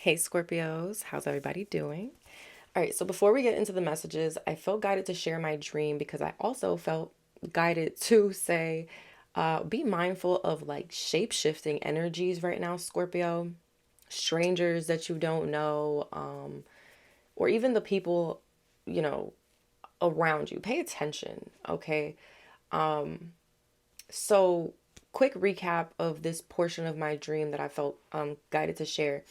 Hey Scorpios, how's everybody doing? All right, so before we get into the messages, I felt guided to share my dream because I also felt guided to say, be mindful of like shape shifting energies right now, Scorpio. Strangers that you don't know, or even the people, you know, around you. Pay attention, okay? So, quick recap of this portion of my dream that I felt guided to share.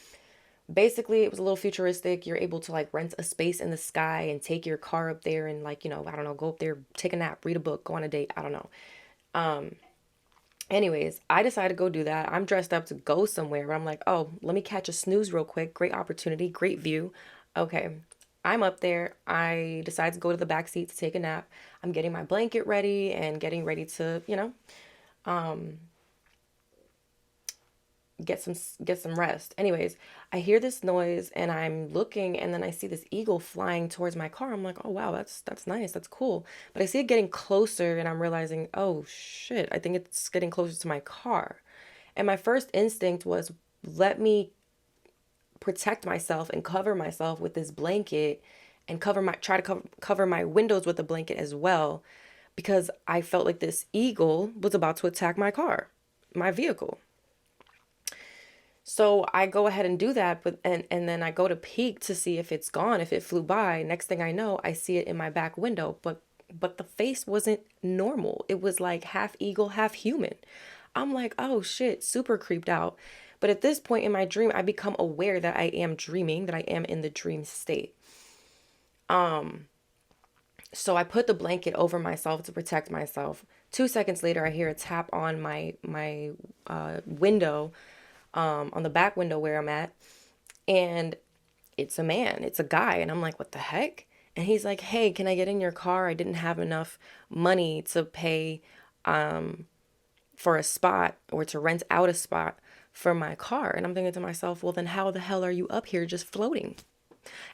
Basically, it was a little futuristic. You're able to like rent a space in the sky and take your car up there and like, I don't know, go up there, take a nap, read a book, go on a date. I don't know. Anyways, I decided to go do that. I'm dressed up to go somewhere, but I'm like, oh, let me catch a snooze real quick. Great opportunity, great view. Okay. I'm up there. I decide to go to the back seat to take a nap. I'm getting my blanket ready and getting ready to, get some rest. Anyways, I hear this noise and I'm looking and then I see this eagle flying towards my car. I'm like, "Oh wow, that's nice. That's cool." But I see it getting closer and I'm realizing, "Oh shit, I think it's getting closer to my car." And my first instinct was let me protect myself and cover myself with this blanket and try to cover my windows with the blanket as well because I felt like this eagle was about to attack my car, my vehicle. So I go ahead and do that, but and then I go to peek to see if it's gone, if it flew by. Next thing I know, I see it in my back window, but the face wasn't normal. It was like half eagle, half human. I'm like, "Oh shit," super creeped out. But at this point in my dream, I become aware that I am dreaming, that I am in the dream state. So I put the blanket over myself to protect myself. 2 seconds later, I hear a tap on my window, on the back window where I'm at, and it's a man, it's a guy, and I'm like, what the heck? And he's like, hey, can I get in your car? I didn't have enough money to pay for a spot or to rent out a spot for my car. And I'm thinking to myself, well, then how the hell are you up here just floating?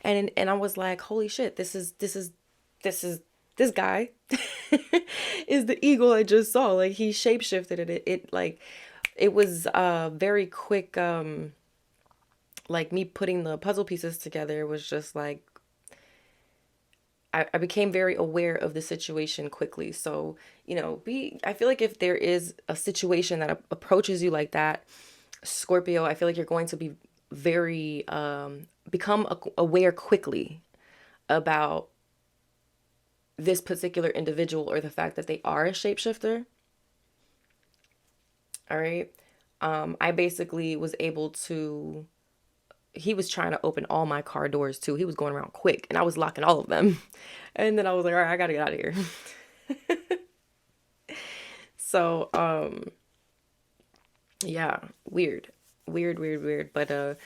And I was like, holy shit, this is this guy is the eagle I just saw. Like he shapeshifted it like it was very quick, like me putting the puzzle pieces together was just like I became very aware of the situation quickly. So, I feel like if there is a situation that approaches you like that, Scorpio, I feel like you're going to be very, become aware quickly about this particular individual or the fact that they are a shapeshifter. All right. I basically was able to, he was trying to open all my car doors too. He was going around quick and I was locking all of them. And then I was like, all right, I gotta get out of here. So, yeah, weird, weird, weird, weird. But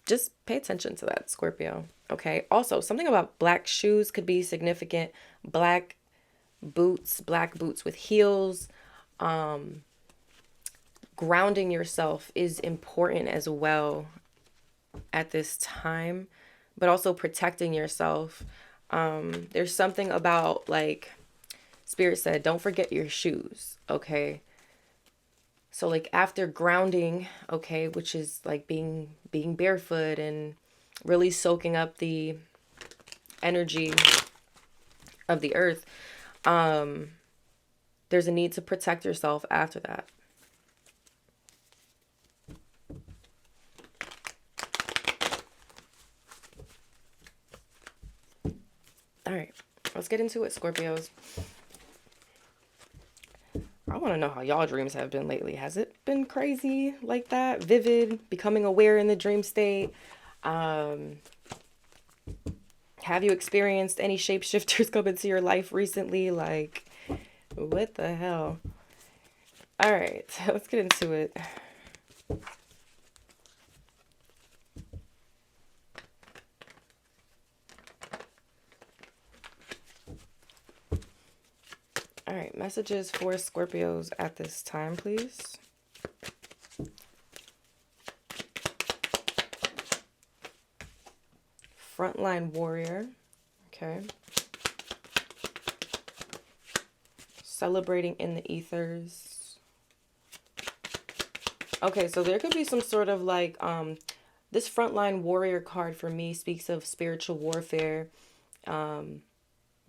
just pay attention to that, Scorpio. Okay. Also, something about black shoes could be significant. Black boots with heels. Grounding yourself is important as well at this time, but also protecting yourself. There's something about like Spirit said, don't forget your shoes, okay? So like after grounding, okay, which is like being barefoot and really soaking up the energy of the earth, there's a need to protect yourself after that. All right, let's get into it, Scorpios. I want to know how y'all dreams have been lately. Has it been crazy like that? Vivid, becoming aware in the dream state? Um, have you experienced any shapeshifters come into your life recently? Like, what the hell? All right, let's get into it. All right, messages for Scorpios at this time, please. Frontline warrior. Okay. Celebrating in the ethers. Okay, so there could be some sort of like This frontline warrior card for me speaks of spiritual warfare,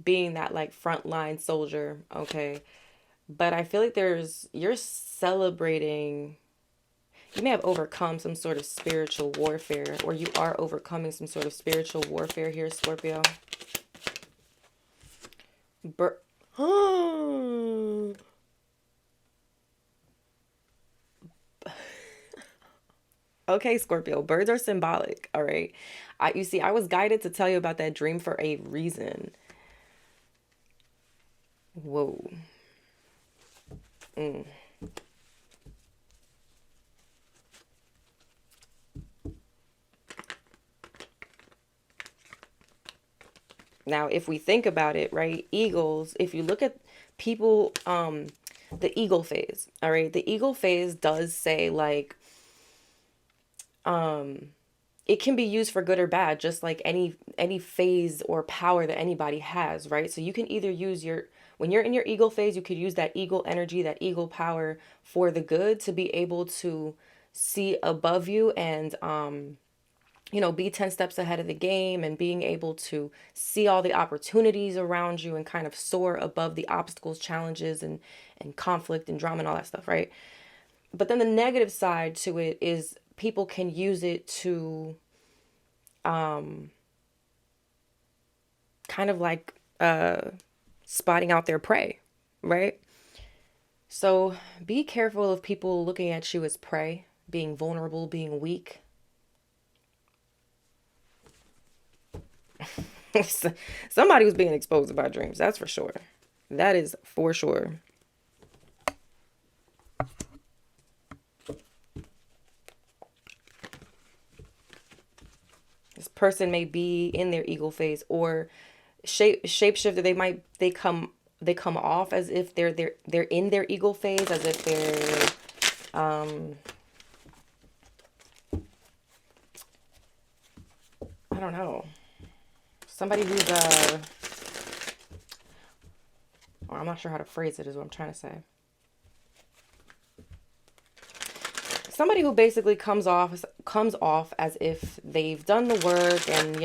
being that like frontline soldier, okay? But I feel like you're celebrating, you may have overcome some sort of spiritual warfare, or you are overcoming some sort of spiritual warfare here, Scorpio. Bir- Okay, Scorpio, birds are symbolic, all right? You see, I was guided to tell you about that dream for a reason. Whoa. Mm. Now, if we think about it, right, eagles, if you look at people, the eagle phase, all right, the eagle phase does say like, it can be used for good or bad, just like any phase or power that anybody has, right? So you can either use your, when you're in your eagle phase, you could use that eagle energy, that eagle power for the good, to be able to see above you and be 10 steps ahead of the game, and being able to see all the opportunities around you and kind of soar above the obstacles, challenges, and conflict and drama and all that stuff, right? But then the negative side to it is people can use it to kind of like spotting out their prey, right? So be careful of people looking at you as prey, being vulnerable, being weak. Somebody was being exposed by dreams, that's for sure. That is for sure. This person may be in their eagle phase, or shapeshifter. They come off as if they're in their eagle phase, as if they're I don't know, somebody who's or I'm not sure how to phrase it, is what I'm trying to say. Somebody who basically comes off as if they've done the work, and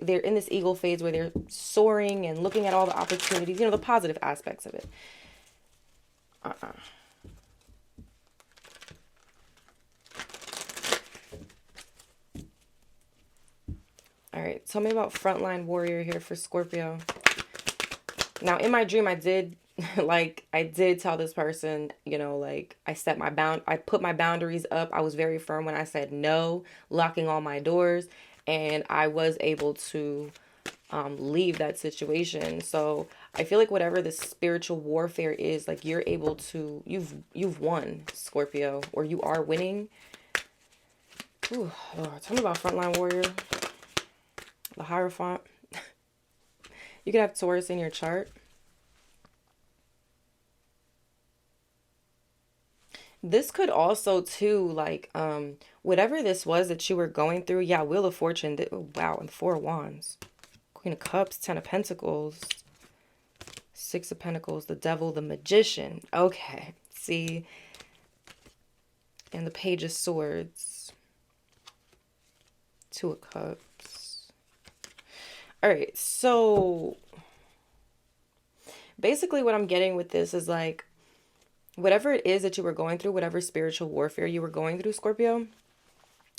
they're in this eagle phase where they're soaring and looking at all the opportunities, the positive aspects of it. Uh-uh. All right, tell me about frontline warrior here for Scorpio. Now, in my dream, I did I did tell this person, like I put my boundaries up. I was very firm when I said no, locking all my doors, and I was able to leave that situation. So I feel like whatever the spiritual warfare is, like you've won, Scorpio, or you are winning. Ooh, Lord, tell me about frontline warrior, the Hierophant. You could have Taurus in your chart. This could also too, like, whatever this was that you were going through. Yeah, Wheel of Fortune. Oh, wow, and Four of Wands, Queen of Cups, Ten of Pentacles, Six of Pentacles, the Devil, the Magician. Okay, see, and the Page of Swords, Two of Cups. All right, so basically what I'm getting with this is like, whatever it is that you were going through, whatever spiritual warfare you were going through, Scorpio,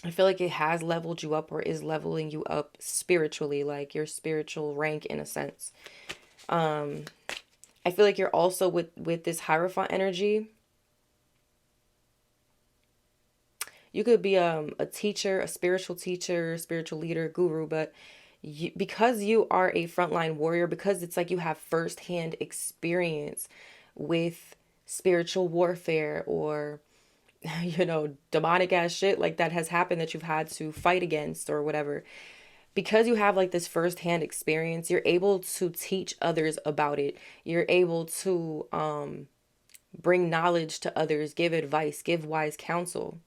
I feel like it has leveled you up, or is leveling you up spiritually, like your spiritual rank in a sense. I feel like you're also with this Hierophant energy. You could be a teacher, a spiritual leader, guru, but because you are a frontline warrior, because it's like you have firsthand experience with spiritual warfare, or demonic ass shit like that has happened that you've had to fight against or whatever. Because you have like this firsthand experience, you're able to teach others about it. You're able to bring knowledge to others, give advice, give wise counsel.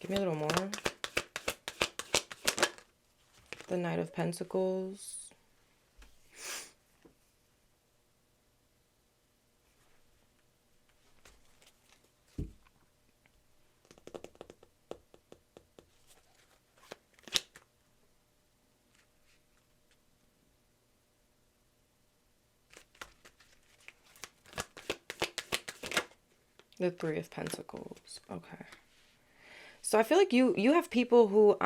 Give me a little more. The Knight of Pentacles. The Three of Pentacles. Okay. So I feel like you have people who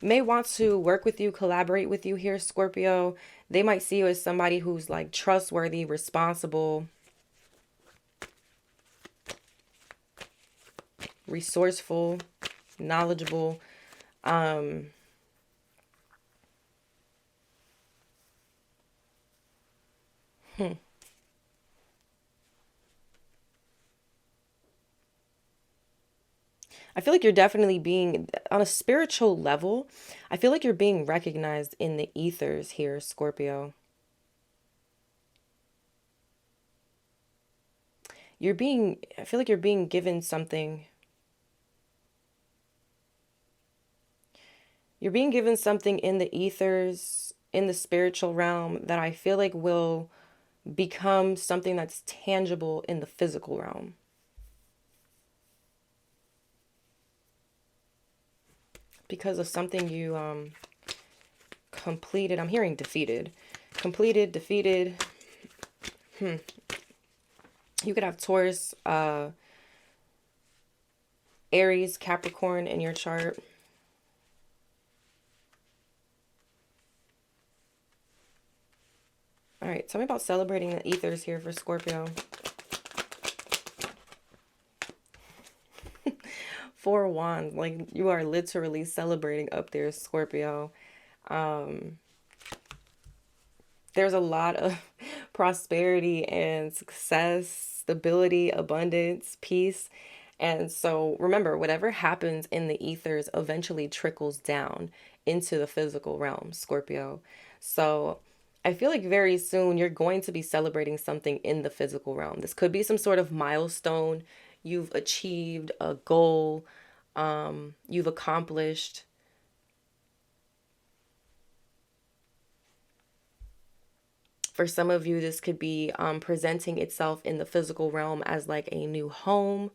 may want to work with you, collaborate with you here, Scorpio. They might see you as somebody who's like trustworthy, responsible, resourceful, knowledgeable. Um I feel like you're definitely being, on a spiritual level, I feel like you're being recognized in the ethers here, Scorpio. I feel like you're being given something. You're being given something in the ethers, in the spiritual realm, that I feel like will become something that's tangible in the physical realm. Because of something you completed. I'm hearing defeated. Completed, defeated. You could have Taurus, Aries, Capricorn in your chart. All right, tell me about celebrating the ethers here for Scorpio. Four of Wands, like you are literally celebrating up there, Scorpio. There's a lot of prosperity and success, stability, abundance, peace. And so remember, whatever happens in the ethers eventually trickles down into the physical realm, Scorpio. So I feel like very soon you're going to be celebrating something in the physical realm. This could be some sort of milestone. You've achieved a goal, you've accomplished. For some of you, this could be presenting itself in the physical realm as like a new home,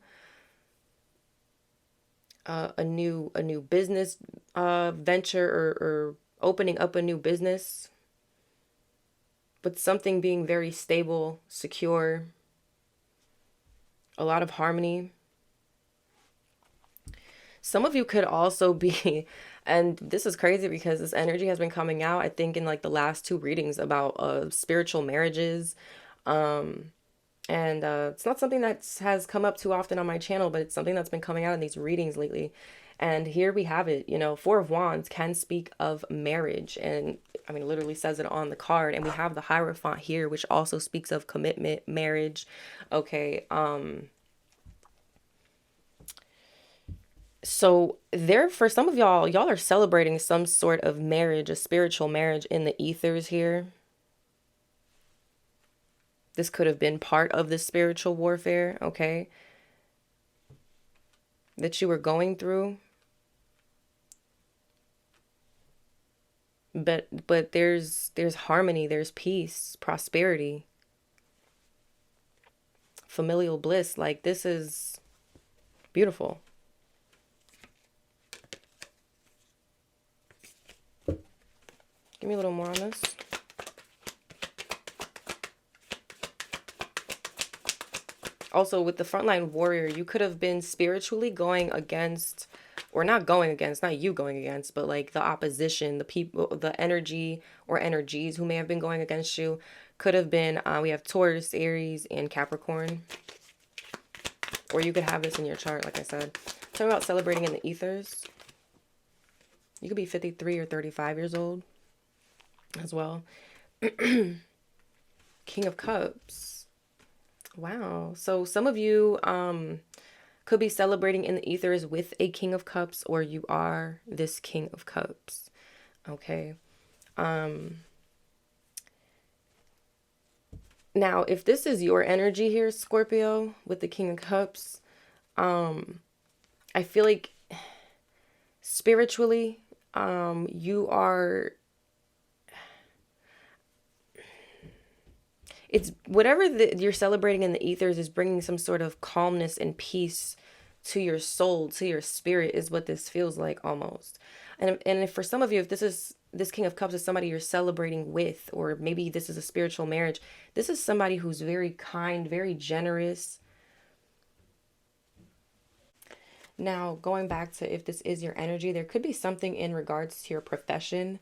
a new business venture, or opening up a new business, but something being very stable, secure, a lot of harmony. Some of you could also be, and this is crazy because this energy has been coming out, I think, in like the last two readings about spiritual marriages. And it's not something that has come up too often on my channel, but it's something that's been coming out in these readings lately. And here we have it, Four of Wands can speak of marriage. And I mean, it literally says it on the card. And we have the Hierophant here, which also speaks of commitment, marriage. Okay. So there, for some of y'all are celebrating some sort of marriage, a spiritual marriage in the ethers here. This could have been part of the spiritual warfare, okay, that you were going through. But there's harmony, there's peace, prosperity, familial bliss. Like, this is beautiful. Give me a little more on this. Also, with the frontline warrior, you could have been spiritually going against, or not going against, not you going against, but like the opposition, the people, the energy or energies who may have been going against you. Could have been, we have Taurus, Aries, and Capricorn. Or you could have this in your chart, like I said. Talking about celebrating in the ethers. You could be 53 or 35 years old as well. King of Cups. Wow. So some of you could be celebrating in the ethers with a King of Cups, or you are this King of Cups. Okay. Now, if this is your energy here, Scorpio, with the King of Cups, I I feel like spiritually, you are, it's whatever you're celebrating in the ethers is bringing some sort of calmness and peace to your soul, to your spirit, is what this feels like almost. And if for some of you, if this King of Cups is somebody you're celebrating with, or maybe this is a spiritual marriage, this is somebody who's very kind, very generous. Now, going back to if this is your energy, there could be something in regards to your profession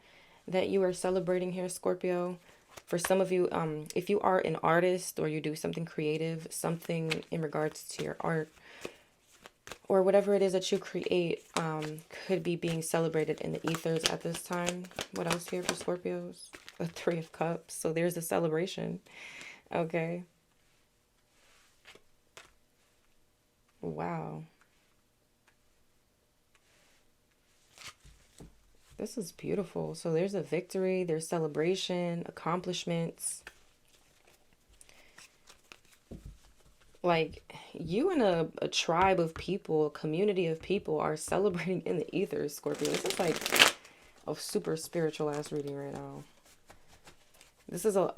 that you are celebrating here, Scorpio. For some of you, if you are an artist or you do something creative, something in regards to your art or whatever it is that you create, could be being celebrated in the ethers at this time. What else here for Scorpios? A Three of Cups. So there's a celebration. Okay. Wow. This is beautiful. So there's a victory, there's celebration, accomplishments. Like you and a tribe of people, a community of people are celebrating in the ethers, Scorpio. This is like a super spiritual ass reading right now. This is a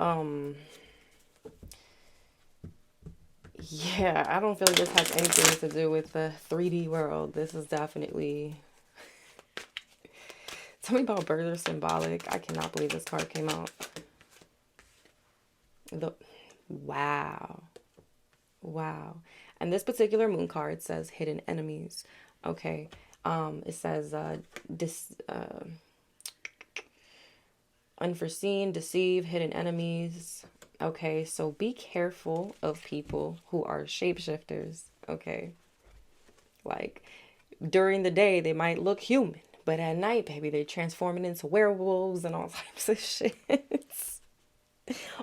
yeah, I don't feel like this has anything to do with the 3D world. This is definitely, tell me about birds are symbolic. I cannot believe this card came out. The wow. Wow. And this particular moon card says hidden enemies. Okay. It says unforeseen, deceive, hidden enemies. Okay, so be careful of people who are shapeshifters. Okay. Like during the day they might look human, but at night, baby, they're transforming into werewolves and all types of shit.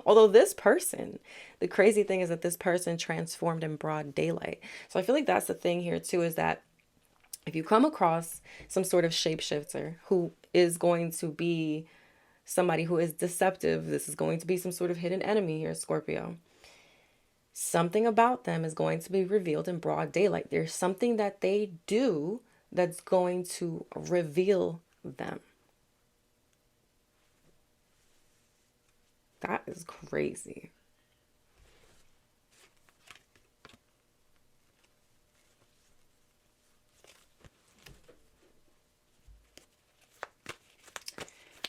Although this person, the crazy thing is that this person transformed in broad daylight. So I feel like that's the thing here too, is that if you come across some sort of shapeshifter who is going to be somebody who is deceptive, this is going to be some sort of hidden enemy here, Scorpio. Something about them is going to be revealed in broad daylight. There's something that they do that's going to reveal them. That is crazy.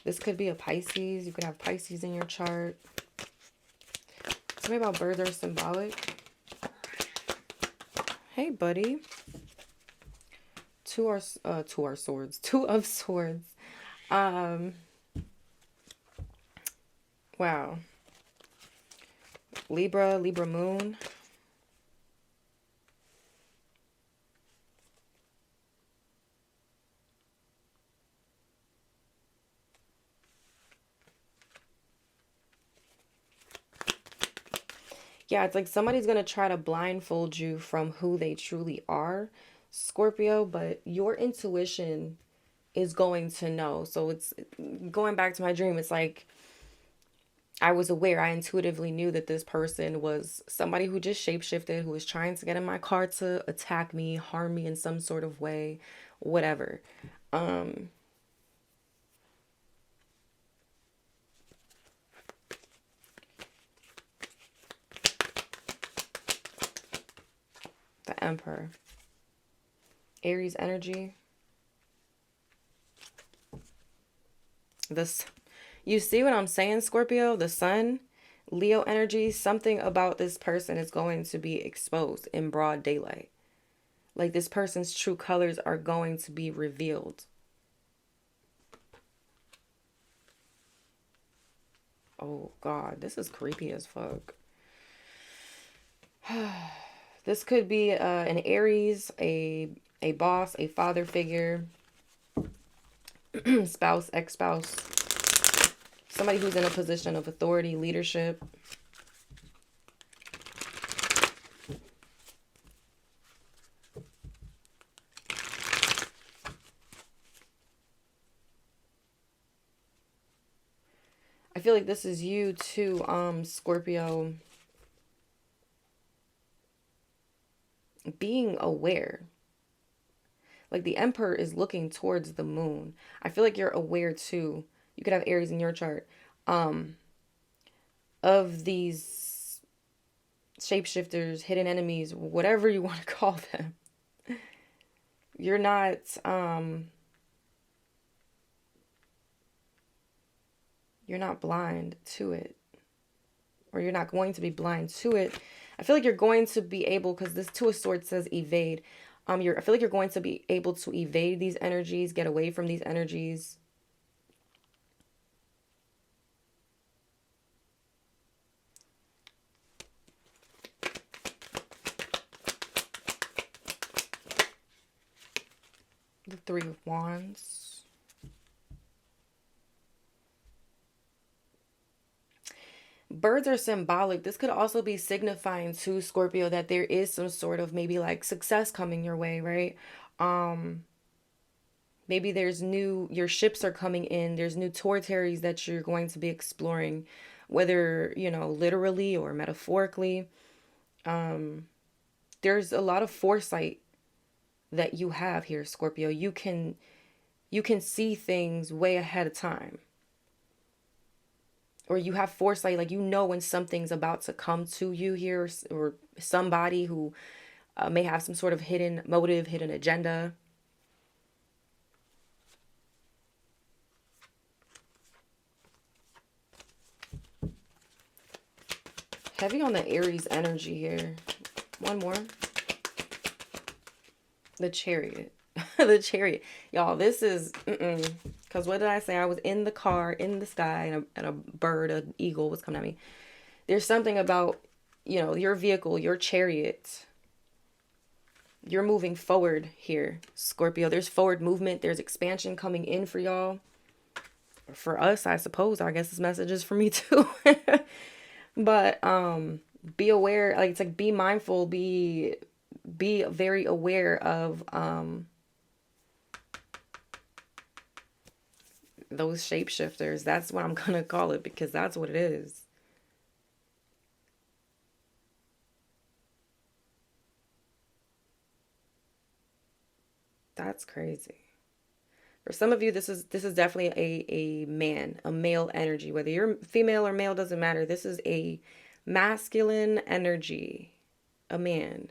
This could be a Pisces. You could have Pisces in your chart. Tell me about birds are symbolic. Hey, buddy. Two of swords. Wow. Libra moon. Yeah, it's like somebody's going to try to blindfold you from who they truly are, Scorpio, but your intuition is going to know. So it's going back to my dream. It's like I was aware, I intuitively knew that this person was somebody who just shapeshifted, who was trying to get in my car to attack me, harm me in some sort of way, whatever. Um, the Emperor. Aries energy. This, you see what I'm saying, Scorpio? The Sun, Leo energy, something about this person is going to be exposed in broad daylight. Like this person's true colors are going to be revealed. Oh God, this is creepy as fuck. This could be an Aries, a boss, a father figure, spouse, ex-spouse, somebody who's in a position of authority, leadership. I feel like this is you too, Scorpio. Being aware. Like the Emperor is looking towards the moon. I feel like you're aware too. You could have Aries in your chart. Of these shapeshifters, hidden enemies, whatever you want to call them. You're not you're not blind to it, or you're not going to be blind to it. I feel like you're going to be able, because this Two of Swords says evade. I feel like you're going to be able to evade these energies, get away from these energies. The Three of Wands. Birds are symbolic. This could also be signifying to Scorpio that there is some sort of maybe like success coming your way, right? Maybe there's your ships are coming in. There's new territories that you're going to be exploring, whether, literally or metaphorically. There's a lot of foresight that you have here, Scorpio. You can see things way ahead of time. Or you have foresight, like when something's about to come to you here, or somebody who may have some sort of hidden motive, hidden agenda. Heavy on the Aries energy here. One more. The Chariot. The Chariot. Y'all, this is... Because what did I say? I was in the car, in the sky, and a bird, an eagle was coming at me. There's something about, your vehicle, your chariot. You're moving forward here, Scorpio. There's forward movement. There's expansion coming in for y'all. For us, I suppose. I guess this message is for me too. But be aware. Like, it's like, be mindful. Be very aware of those shapeshifters. That's what I'm gonna call it, because that's what it is. That's crazy. For some of you, this is definitely a man, a male energy. Whether you're female or male, doesn't matter. This is a masculine energy, a man.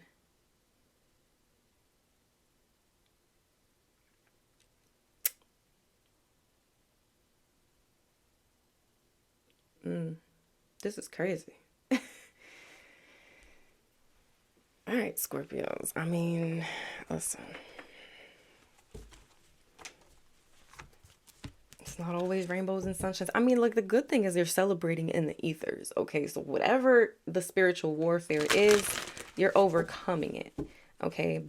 This is crazy. All right, Scorpios. I mean, listen. It's not always rainbows and sunshines. I mean, like, the good thing is you're celebrating in the ethers. Okay, so whatever the spiritual warfare is, you're overcoming it. Okay.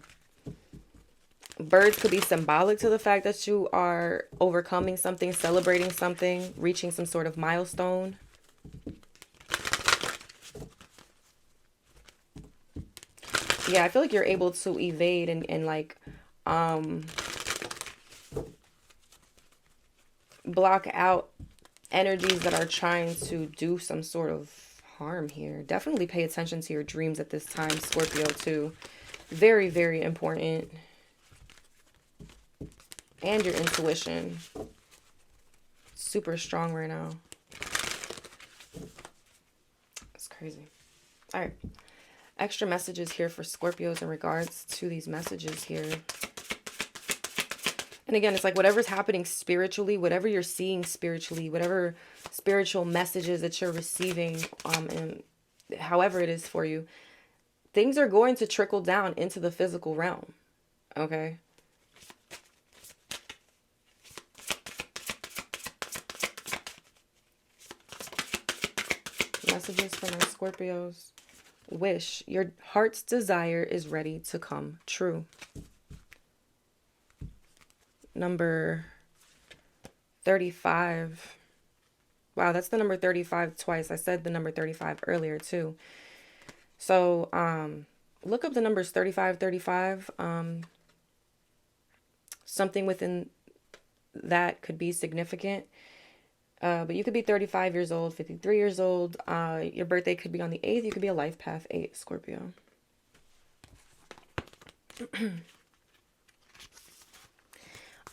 Birds could be symbolic to the fact that you are overcoming something, celebrating something, reaching some sort of milestone. Yeah, I feel like you're able to evade and like block out energies that are trying to do some sort of harm here. Definitely pay attention to your dreams at this time, Scorpio, too. Very, very important. And your intuition. Super strong right now. That's crazy. All right. Extra messages here for Scorpios in regards to these messages here. And again, it's like whatever's happening spiritually, whatever you're seeing spiritually, whatever spiritual messages that you're receiving, and however it is for you, things are going to trickle down into the physical realm. Okay? Messages for my Scorpios. Wish. Your heart's desire is ready to come true. Number 35. Wow, that's the number 35 twice. I said the number 35 earlier too. So, look up the numbers 35, 35. Something within that could be significant. But you could be 35 years old, 53 years old. Your birthday could be on the 8th. You could be a life path 8, Scorpio.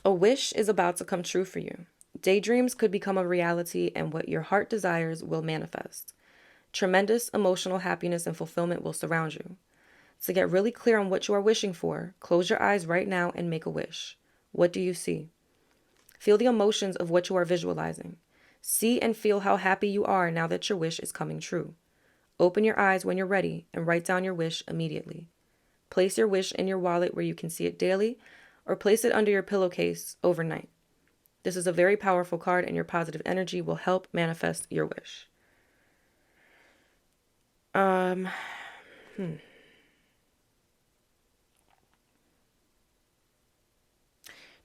A wish is about to come true for you. Daydreams could become a reality, and what your heart desires will manifest. Tremendous emotional happiness and fulfillment will surround you. To get really clear on what you are wishing for, close your eyes right now and make a wish. What do you see? Feel the emotions of what you are visualizing. See and feel how happy you are now that your wish is coming true. Open your eyes when you're ready and write down your wish immediately. Place your wish in your wallet where you can see it daily, or place it under your pillowcase overnight. This is a very powerful card, and your positive energy will help manifest your wish. Um,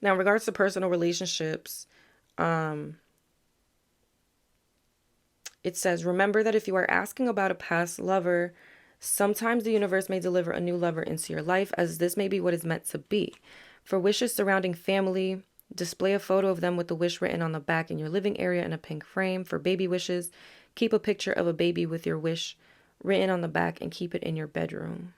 Now, in regards to personal relationships, it says, remember that if you are asking about a past lover, sometimes the universe may deliver a new lover into your life, as this may be what is meant to be. For wishes surrounding family, display a photo of them with the wish written on the back in your living area in a pink frame. For baby wishes, keep a picture of a baby with your wish written on the back and keep it in your bedroom.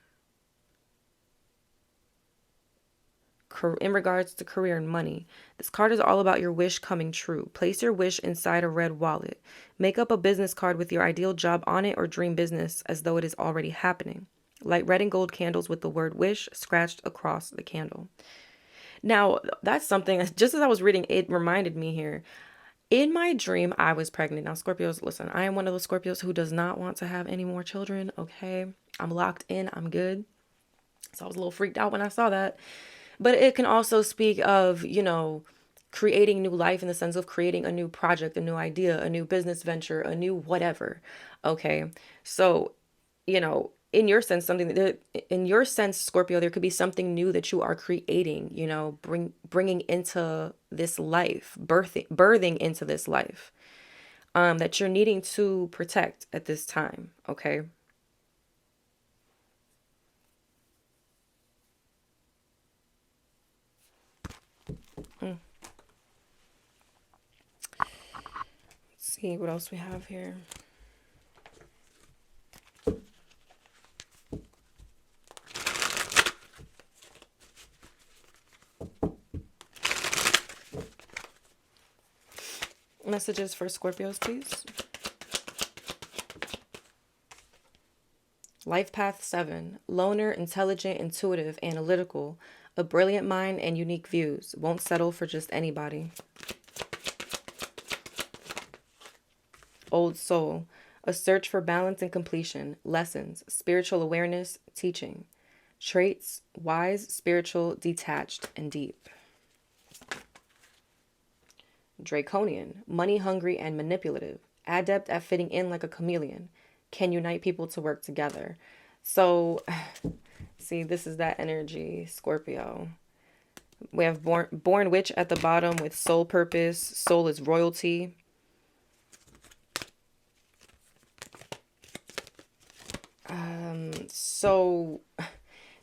In regards to career and money, this card is all about your wish coming true. Place your wish inside a red wallet. Make up a business card with your ideal job on it or dream business as though it is already happening. Light red and gold candles with the word wish scratched across the candle. Now, that's something, just as I was reading, it reminded me here. In my dream, I was pregnant. Now, Scorpios, listen, I am one of those Scorpios who does not want to have any more children, okay? I'm locked in, I'm good. So I was a little freaked out when I saw that. But it can also speak of, creating new life in the sense of creating a new project, a new idea, a new business venture, a new whatever. Okay. So, in your sense, in your sense, Scorpio, there could be something new that you are creating, bringing into this life, birthing into this life, that you're needing to protect at this time. Okay. Let's see what else we have here. Messages for Scorpios, please. Life Path 7. Loner, intelligent, intuitive, analytical, a brilliant mind and unique views. Won't settle for just anybody. Old Soul. A search for balance and completion. Lessons. Spiritual awareness. Teaching. Traits. Wise, spiritual, detached, and deep. Draconian. Money hungry and manipulative. Adept at fitting in like a chameleon. Can unite people to work together. So, see, this is that energy, Scorpio. We have born witch at the bottom with soul purpose. Soul is royalty. So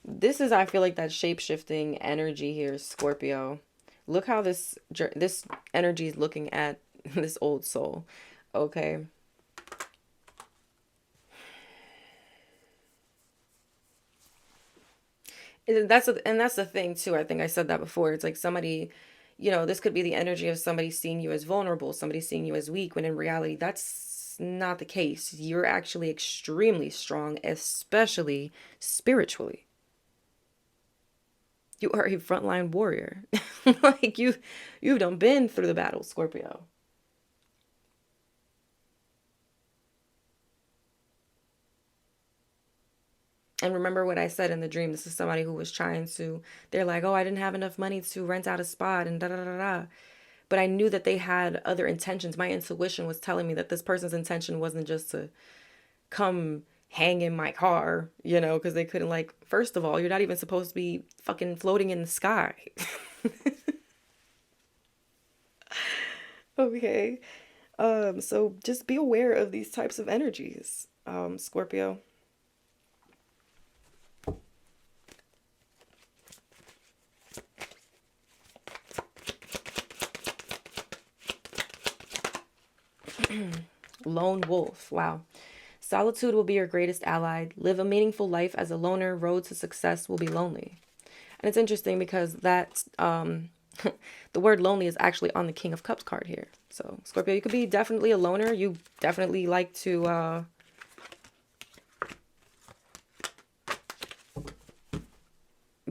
this is, I feel like, that shape-shifting energy here, Scorpio. Look how this energy is looking at this old soul. Okay. And that's the thing too. I think I said that before. It's like somebody, this could be the energy of somebody seeing you as vulnerable, somebody seeing you as weak, when in reality that's not the case. You're actually extremely strong, especially spiritually. You are a frontline warrior. Like you've done been through the battle, Scorpio. And remember what I said in the dream. This is somebody who was trying to, they're like, oh, I didn't have enough money to rent out a spot and da da da da. But I knew that they had other intentions. My intuition was telling me that this person's intention wasn't just to come hang in my car, because they couldn't, like, first of all, you're not even supposed to be fucking floating in the sky. Okay. So just be aware of these types of energies, Scorpio. Lone wolf. Wow. Solitude will be your greatest ally. Live a meaningful life as a loner. Road to success will be lonely. And it's interesting because that The word lonely is actually on the King of Cups card here. So Scorpio, you could be definitely a loner. You definitely like to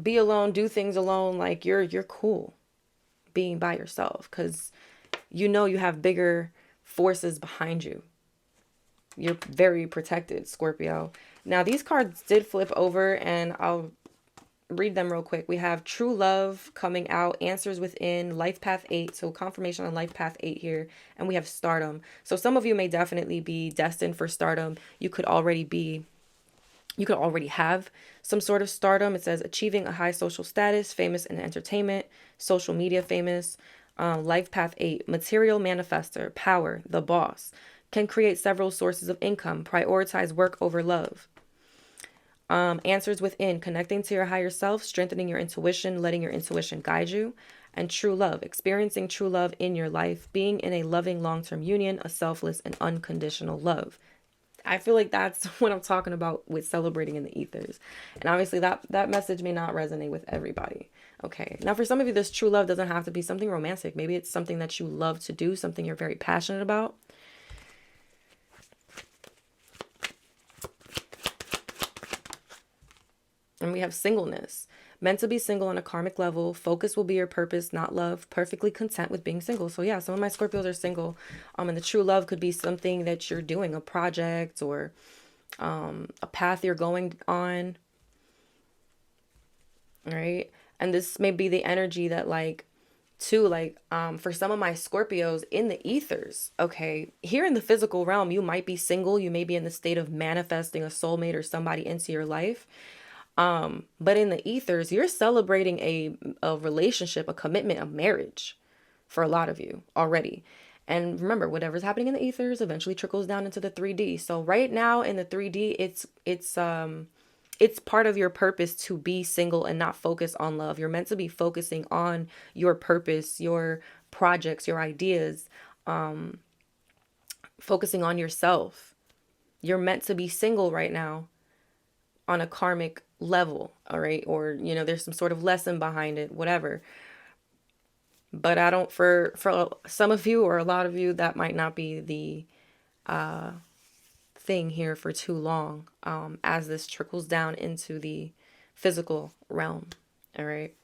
be alone, do things alone. Like you're cool being by yourself because you know you have bigger forces behind you. You're very protected, Scorpio. Now these cards did flip over and I'll read them real quick. We have True Love coming out, Answers Within, Life Path 8. So confirmation on Life Path 8 here. And we have Stardom. So some of you may definitely be destined for stardom. You could already have some sort of stardom. It says achieving a high social status, famous in entertainment, social media famous. Life Path 8, material manifester, power, the boss. Can create several sources of income, prioritize work over love. Answers Within, connecting to your higher self, strengthening your intuition, letting your intuition guide you. And True Love, experiencing true love in your life, being in a loving long-term union, a selfless and unconditional love. I feel like that's what I'm talking about with celebrating in the ethers. And obviously that message may not resonate with everybody. Okay. Now for some of you, this true love doesn't have to be something romantic. Maybe it's something that you love to do, something you're very passionate about. And we have singleness. Meant to be single on a karmic level. Focus will be your purpose, not love. Perfectly content with being single. So yeah, some of my Scorpios are single. And the true love could be something that you're doing, a project or a path you're going on. All right. And this may be the energy that for some of my Scorpios in the ethers, okay, here in the physical realm, you might be single. You may be in the state of manifesting a soulmate or somebody into your life. But in the ethers, you're celebrating a relationship, a commitment, a marriage for a lot of you already. And remember, whatever's happening in the ethers eventually trickles down into the 3D. So right now in the 3D, it's part of your purpose to be single and not focus on love. You're meant to be focusing on your purpose, your projects, your ideas, focusing on yourself. You're meant to be single right now on a karmic level, all right? Or, there's some sort of lesson behind it, whatever. But I don't, for some of you or a lot of you, that might not be the thing here for too long, as this trickles down into the physical realm, all right?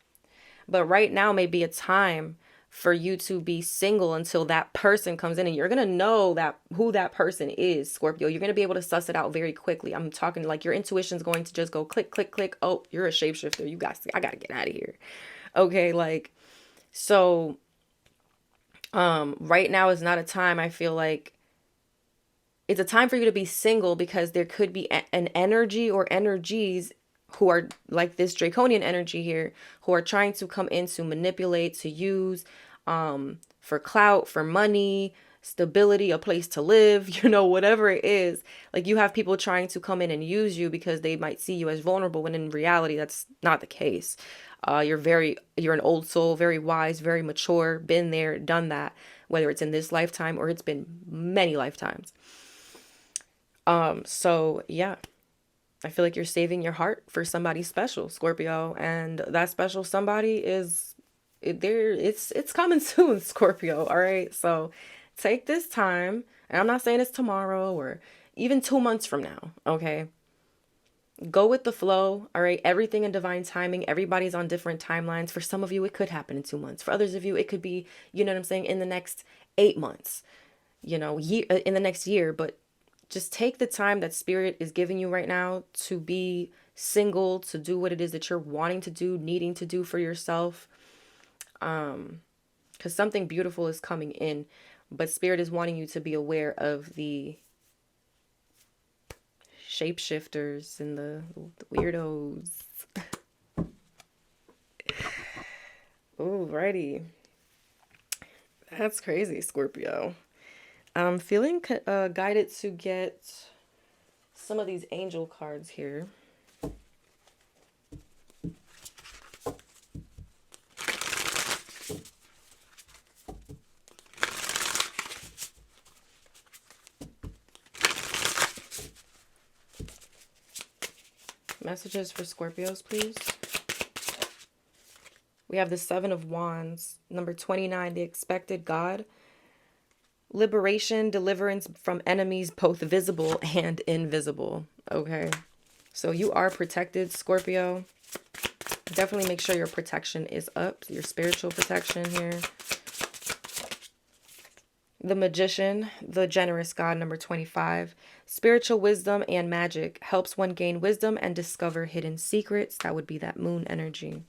But right now may be a time for you to be single until that person comes in, and you're going to know who that person is, Scorpio. You're going to be able to suss it out very quickly. I'm talking like your intuition's going to just go click, click, click. Oh, you're a shapeshifter. I got to get out of here. Okay. So, right now is not a time. I feel like it's a time for you to be single because there could be an energy or energies who are like this draconian energy here, who are trying to come in to manipulate, to use, for clout, for money, stability, a place to live, whatever it is. Like you have people trying to come in and use you because they might see you as vulnerable, when in reality, that's not the case. You're an old soul, very wise, very mature, been there, done that, whether it's in this lifetime or it's been many lifetimes. So yeah. I feel like you're saving your heart for somebody special, Scorpio, and that special somebody is there. It's coming soon, Scorpio. All right. So take this time, and I'm not saying it's tomorrow or even 2 months from now. Okay. Go with the flow. All right. Everything in divine timing. Everybody's on different timelines. For some of you, it could happen in 2 months. For others of you, it could be, you know what I'm saying, in the next 8 months, in the next year. But just take the time that spirit is giving you right now to be single, to do what it is that you're wanting to do, needing to do for yourself. Because something beautiful is coming in, but spirit is wanting you to be aware of the shapeshifters and the weirdos. Alrighty. That's crazy, Scorpio. I'm feeling guided to get some of these angel cards here. Messages for Scorpios, please. We have the Seven of Wands. Number 29, the expected God. Liberation, deliverance from enemies, both visible and invisible. Okay. So you are protected, Scorpio. Definitely make sure your protection is up. Your spiritual protection here. The Magician, the generous God, number 25. Spiritual wisdom and magic helps one gain wisdom and discover hidden secrets. That would be that moon energy.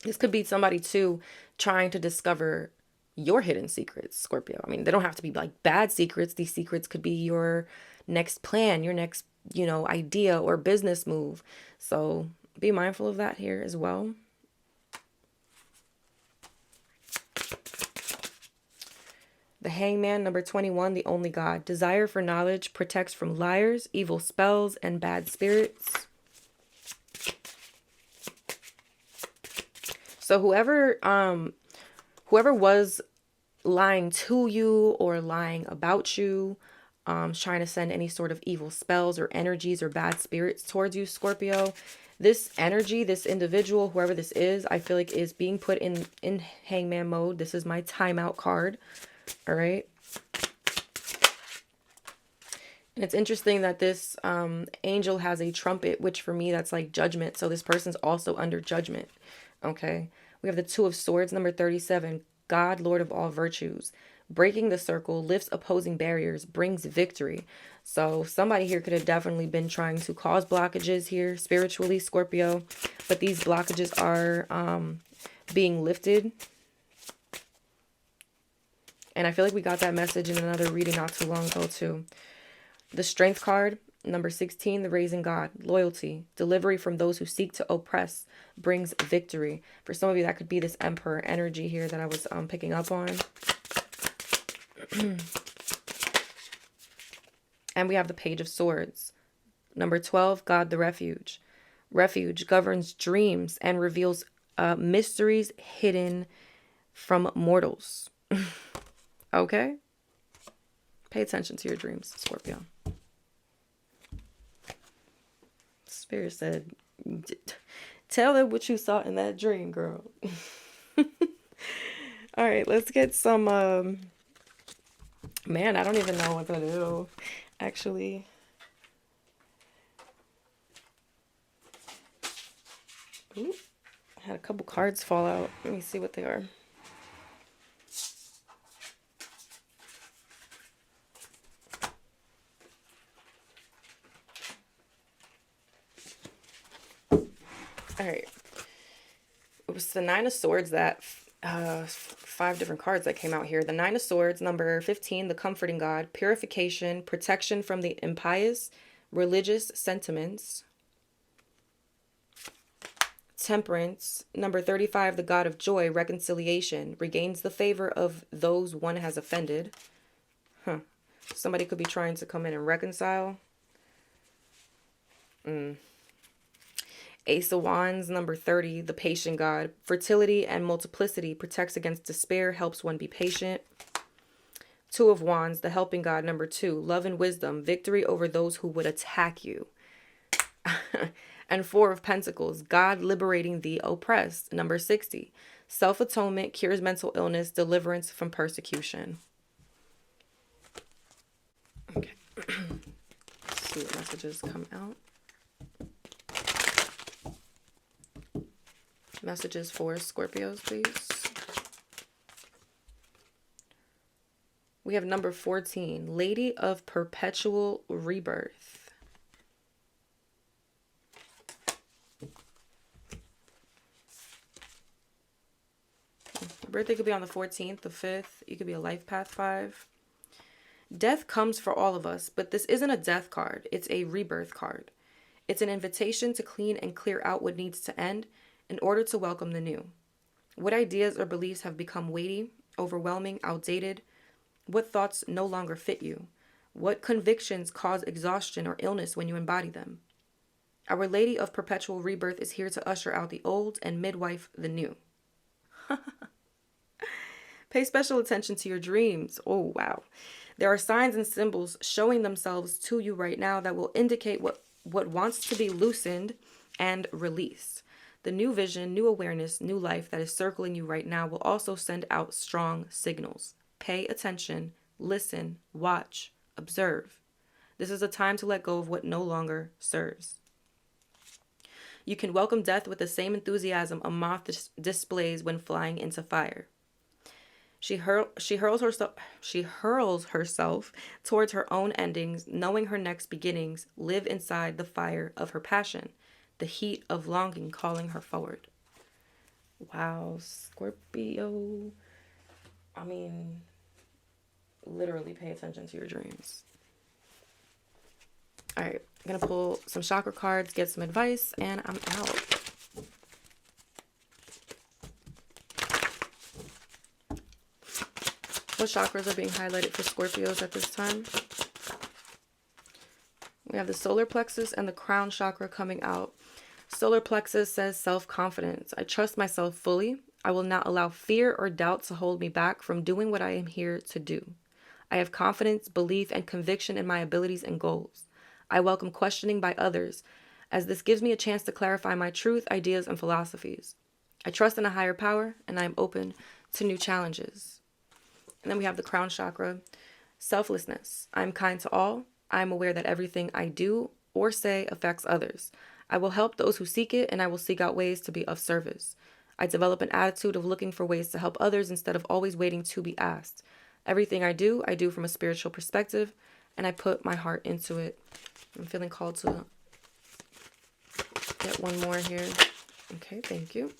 This could be somebody too trying to discover your hidden secrets, Scorpio. I mean, they don't have to be like bad secrets. These secrets could be your next plan, your next, idea or business move. So be mindful of that here as well. The Hangman, number 21, the only God. Desire for knowledge protects from liars, evil spells, and bad spirits. So whoever was lying to you or lying about you, trying to send any sort of evil spells or energies or bad spirits towards you, Scorpio, this energy, this individual, whoever this is, I feel like is being put in Hangman mode. This is my timeout card. All right. And it's interesting that this angel has a trumpet, which for me, that's like judgment. So this person's also under judgment. Okay. We have the Two of Swords, number 37. God, Lord of all virtues. Breaking the circle, lifts opposing barriers, brings victory. So somebody here could have definitely been trying to cause blockages here spiritually, Scorpio. But these blockages are being lifted. And I feel like we got that message in another reading not too long ago too. The Strength card, number 16, the Raising God. Loyalty, delivery from those who seek to oppress, brings victory. For some of you, that could be this Emperor energy here that I was picking up on. And we have the Page of Swords. Number 12, God the Refuge. Refuge governs dreams and reveals mysteries hidden from mortals. Okay? Pay attention to your dreams, Scorpio. Spirit said, tell them what you saw in that dream, girl. All right, let's get some, man, I don't even know what to do, actually. Ooh, I had a couple cards fall out. Let me see what they are. All right. It was the Nine of Swords that, 5 different cards that came out here. The Nine of Swords, number 15, the Comforting God, purification, protection from the impious, religious sentiments. Temperance, number 35, the God of joy, reconciliation, regains the favor of those one has offended. Somebody could be trying to come in and reconcile. Ace of Wands, number 30, the patient God. Fertility and multiplicity, protects against despair, helps one be patient. Two of Wands, the helping God, number 2, love and wisdom, victory over those who would attack you. And Four of Pentacles, God liberating the oppressed, number 60. Self-atonement, cures mental illness, deliverance from persecution. Okay. Let's see what messages come out. Messages for Scorpios, please. We have number 14, Lady of Perpetual Rebirth. Your birthday could be on the 14th, the 5th. You could be a life path 5. Death comes for all of us, but this isn't a death card. It's a rebirth card. It's an invitation to clean and clear out what needs to end in order to welcome the new. What ideas or beliefs have become weighty, overwhelming, outdated? What thoughts no longer fit you? What convictions cause exhaustion or illness when you embody them? Our Lady of Perpetual Rebirth is here to usher out the old and midwife the new. Pay special attention to your dreams. Oh, wow. There are signs and symbols showing themselves to you right now that will indicate what wants to be loosened and release. The new vision, new awareness, new life that is circling you right now will also send out strong signals. Pay attention, listen, watch, observe. This is a time to let go of what no longer serves. You can welcome death with the same enthusiasm a moth displays when flying into fire. She hurls herself towards her own endings, knowing her next beginnings live inside the fire of her passion, the heat of longing calling her forward. Wow, Scorpio. I mean, literally pay attention to your dreams. All right, I'm going to pull some chakra cards, get some advice, and I'm out. What chakras are being highlighted for Scorpios at this time? We have the solar plexus and the crown chakra coming out. Solar plexus says self-confidence. I trust myself fully. I will not allow fear or doubt to hold me back from doing what I am here to do. I have confidence, belief, and conviction in my abilities and goals. I welcome questioning by others, as this gives me a chance to clarify my truth, ideas, and philosophies. I trust in a higher power, and I am open to new challenges. And then we have the crown chakra, selflessness. I am kind to all. I am aware that everything I do or say affects others. I will help those who seek it, and I will seek out ways to be of service. I develop an attitude of looking for ways to help others instead of always waiting to be asked. Everything I do from a spiritual perspective, and I put my heart into it. I'm feeling called to get one more here. Okay, thank you.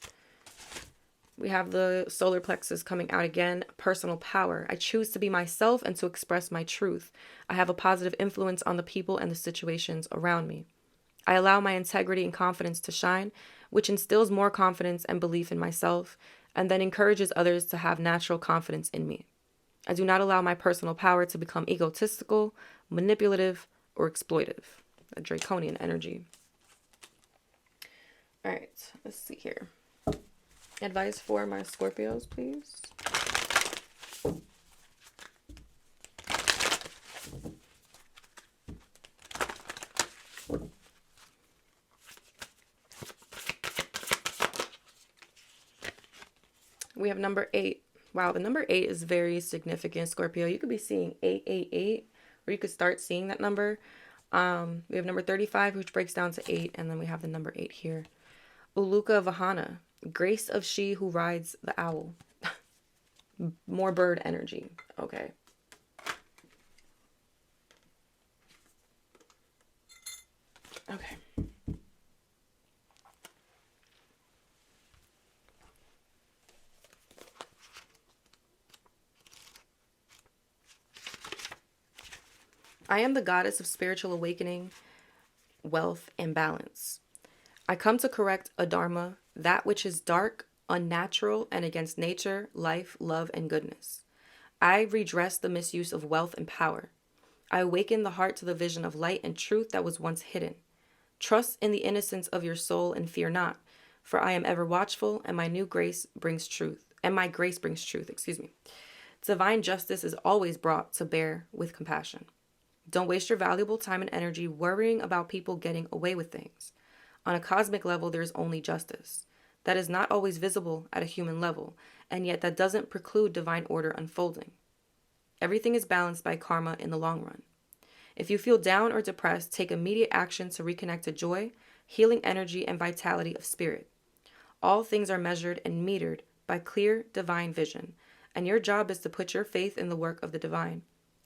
We have the solar plexus coming out again. Personal power. I choose to be myself and to express my truth. I have a positive influence on the people and the situations around me. I allow my integrity and confidence to shine, which instills more confidence and belief in myself, and then encourages others to have natural confidence in me. I do not allow my personal power to become egotistical, manipulative, or exploitive. A draconian energy. All right, let's see here. Advice for my Scorpios, please. We have number 8. Wow, the number 8 is very significant, Scorpio. You could be seeing 888, or you could start seeing that number. We have number 35, which breaks down to 8, and then we have the number 8 here. Uluka Vahana, grace of she who rides the owl. More bird energy. Okay. Okay. I am the goddess of spiritual awakening, wealth, and balance. I come to correct adharma, that which is dark, unnatural, and against nature, life, love, and goodness. I redress the misuse of wealth and power. I awaken the heart to the vision of light and truth that was once hidden. Trust in the innocence of your soul and fear not, for I am ever watchful, and my grace brings truth. Divine justice is always brought to bear with compassion. Don't waste your valuable time and energy worrying about people getting away with things. On a cosmic level, there is only justice. That is not always visible at a human level, and yet that doesn't preclude divine order unfolding. Everything is balanced by karma in the long run. If you feel down or depressed, take immediate action to reconnect to joy, healing energy, and vitality of spirit. All things are measured and metered by clear divine vision, and your job is to put your faith in the work of the divine,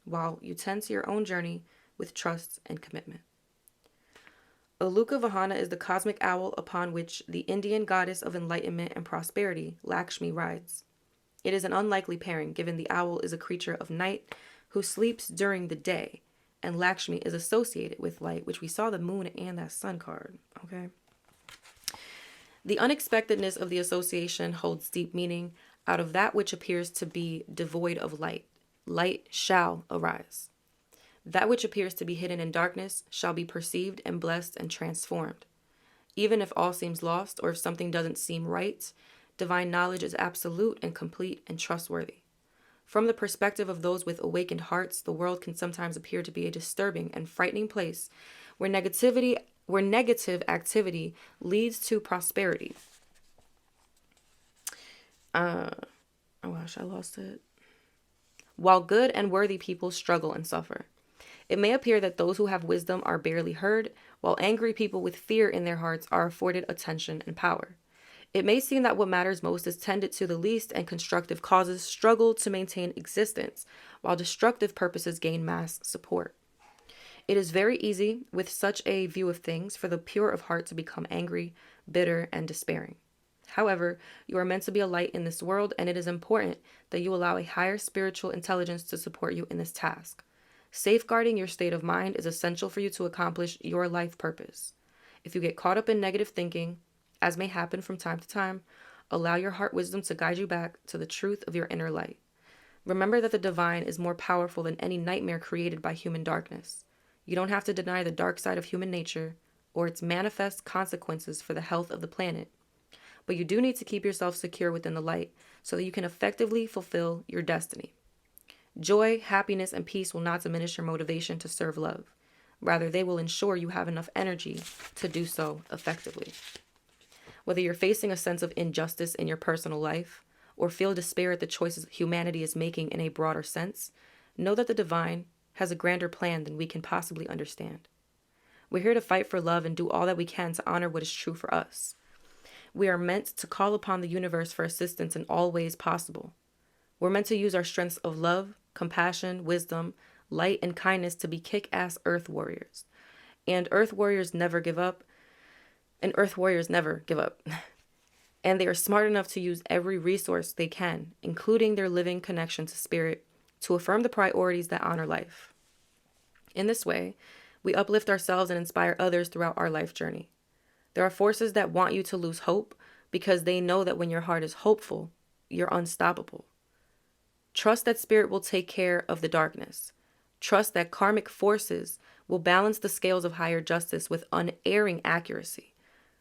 while you tend to your own journey with trust and commitment. Uluka Vahana is the cosmic owl upon which the Indian goddess of enlightenment and prosperity, Lakshmi, rides. It is an unlikely pairing, given the owl is a creature of night who sleeps during the day, and Lakshmi is associated with light, which we saw the moon and that sun card, okay? The unexpectedness of the association holds deep meaning. Out of that which appears to be devoid of light, light shall arise. That which appears to be hidden in darkness shall be perceived and blessed and transformed. Even if all seems lost or if something doesn't seem right, divine knowledge is absolute and complete and trustworthy. From the perspective of those with awakened hearts, the world can sometimes appear to be a disturbing and frightening place where negativity where negative activity leads to prosperity. Oh gosh, I lost it. While good and worthy people struggle and suffer. It may appear that those who have wisdom are barely heard, while angry people with fear in their hearts are afforded attention and power. It may seem that what matters most is tended to the least, and constructive causes struggle to maintain existence, while destructive purposes gain mass support. It is very easy, with such a view of things, for the pure of heart to become angry, bitter, and despairing. However, you are meant to be a light in this world, and it is important that you allow a higher spiritual intelligence to support you in this task. Safeguarding your state of mind is essential for you to accomplish your life purpose. If you get caught up in negative thinking, as may happen from time to time, allow your heart wisdom to guide you back to the truth of your inner light. Remember that the divine is more powerful than any nightmare created by human darkness. You don't have to deny the dark side of human nature or its manifest consequences for the health of the planet. But you do need to keep yourself secure within the light so that you can effectively fulfill your destiny. Joy, happiness, and peace will not diminish your motivation to serve love. Rather, they will ensure you have enough energy to do so effectively. Whether you're facing a sense of injustice in your personal life or feel despair at the choices humanity is making in a broader sense, know that the divine has a grander plan than we can possibly understand. We're here to fight for love and do all that we can to honor what is true for us. We are meant to call upon the universe for assistance in all ways possible. We're meant to use our strengths of love, compassion, wisdom, light, and kindness to be kick-ass earth warriors. And earth warriors never give up. And they are smart enough to use every resource they can, including their living connection to spirit, to affirm the priorities that honor life. In this way, we uplift ourselves and inspire others throughout our life journey. There are forces that want you to lose hope because they know that when your heart is hopeful, you're unstoppable. Trust that spirit will take care of the darkness. Trust that karmic forces will balance the scales of higher justice with unerring accuracy,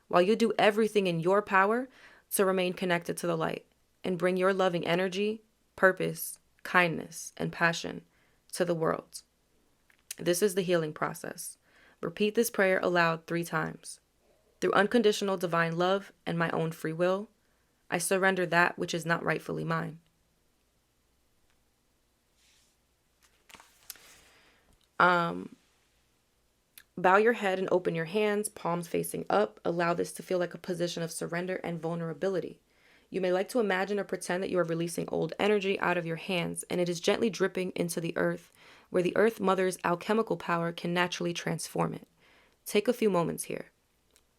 while you do everything in your power to remain connected to the light and bring your loving energy, purpose, kindness, and passion to the world. This is the healing process. Repeat this prayer aloud 3 times. Through unconditional divine love and my own free will, I surrender that which is not rightfully mine. Bow your head and open your hands, palms facing up. Allow this to feel like a position of surrender and vulnerability. You may like to imagine or pretend that you are releasing old energy out of your hands, and it is gently dripping into the earth, where the earth mother's alchemical power can naturally transform it. Take a few moments here.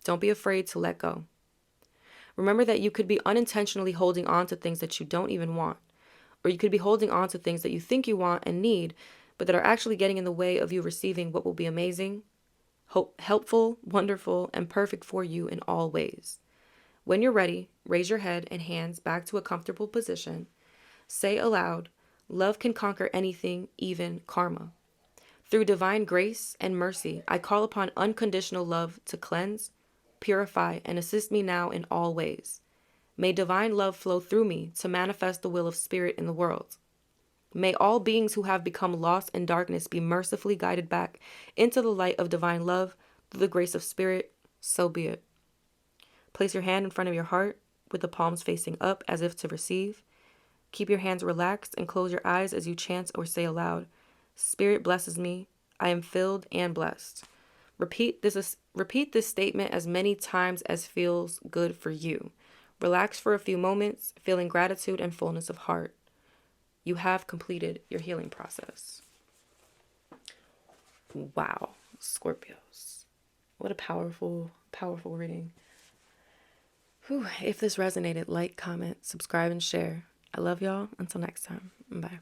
Don't be afraid to let go. Remember that you could be unintentionally holding on to things that you don't even want, or you could be holding on to things that you think you want and need, but that are actually getting in the way of you receiving what will be amazing, helpful, wonderful, and perfect for you in all ways. When you're ready, raise your head and hands back to a comfortable position. Say aloud, love can conquer anything, even karma. Through divine grace and mercy, I call upon unconditional love to cleanse, purify, and assist me now in all ways. May divine love flow through me to manifest the will of spirit in the world. May all beings who have become lost in darkness be mercifully guided back into the light of divine love through the grace of spirit, so be it. Place your hand in front of your heart with the palms facing up as if to receive. Keep your hands relaxed and close your eyes as you chant or say aloud, Spirit blesses me. I am filled and blessed. Repeat this statement as many times as feels good for you. Relax for a few moments, feeling gratitude and fullness of heart. You have completed your healing process. Wow, Scorpios. What a powerful, powerful reading. Whew. If this resonated, like, comment, subscribe, and share. I love y'all. Until next time. Bye.